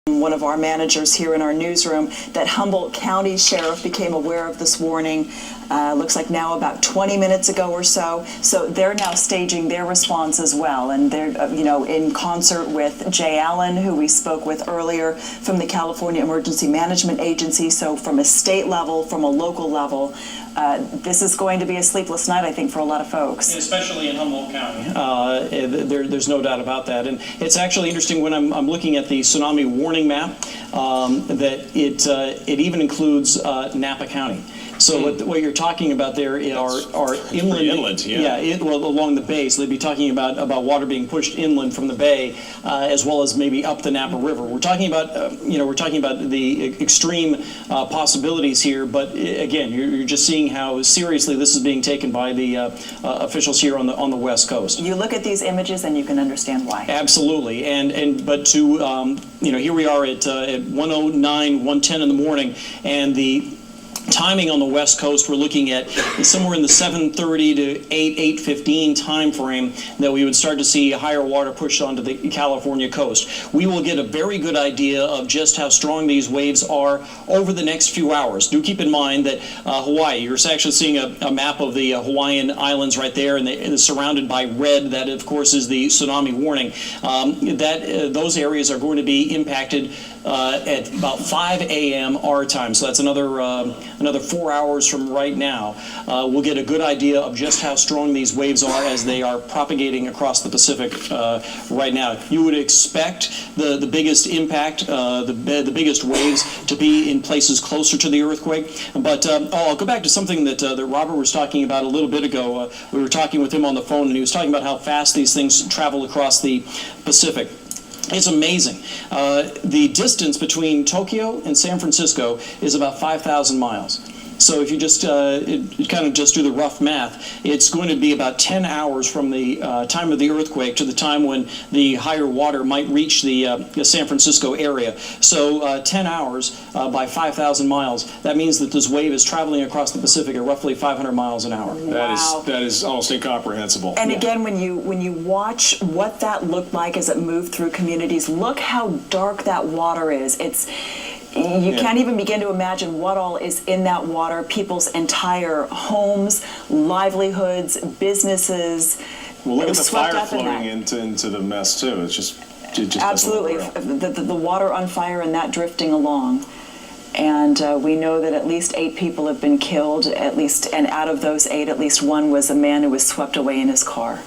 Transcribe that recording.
One of our managers here in our newsroom, that Humboldt County Sheriff became aware of this warning, looks like now about 20 minutes ago or so. So they're now staging their response as well. And they're, in concert with Jay Allen, who we spoke with earlier from the California Emergency Management Agency. So from a state level, from a local level, this is going to be a sleepless night, I think, for a lot of folks. And especially in Humboldt County. There's no doubt about that. And it's actually interesting when I'm looking at the tsunami warning map that it even includes Napa County. So what you're talking about there are inland, along the bay. So they'd be talking about water being pushed inland from the bay, as well as maybe up the Napa River. We're talking about the extreme possibilities here. But again, you're just seeing how seriously this is being taken by the officials here on the West Coast. You look at these images and you can understand why. Absolutely, but to here we are at 1:09, 1:10 in the morning, and the timing on the West Coast, we're looking at somewhere in the 7:30 to 8:15 time frame that we would start to see higher water pushed onto the California coast. We will get a very good idea of just how strong these waves are over the next few hours. Do keep in mind that Hawaii, you're actually seeing a map of the Hawaiian Islands right there, and it's surrounded by red. That, of course, is the tsunami warning. Those areas are going to be impacted at about 5 a.m. our time. So that's another 4 hours from right now. We'll get a good idea of just how strong these waves are as they are propagating across the Pacific right now. You would expect the biggest impact, the biggest waves to be in places closer to the earthquake. But I'll go back to something that Robert was talking about a little bit ago. We were talking with him on the phone, and he was talking about how fast these things travel across the Pacific. It's amazing. The distance between Tokyo and San Francisco is about 5,000 miles. So if you just kind of just do the rough math, it's going to be about 10 hours from the time of the earthquake to the time when the higher water might reach the San Francisco area. So 10 hours by 5,000 miles. That means that this wave is traveling across the Pacific at roughly 500 miles an hour. Wow. That is almost incomprehensible. And again, when you watch what that looked like as it moved through communities, look how dark that water is. You can't even begin to imagine what all is in that water. People's entire homes, livelihoods, businesses. Well, look at the fire floating into the mess too. It just absolutely the water on fire and that drifting along. And we know that at least 8 people have been killed. And out of those 8, at least one was a man who was swept away in his car.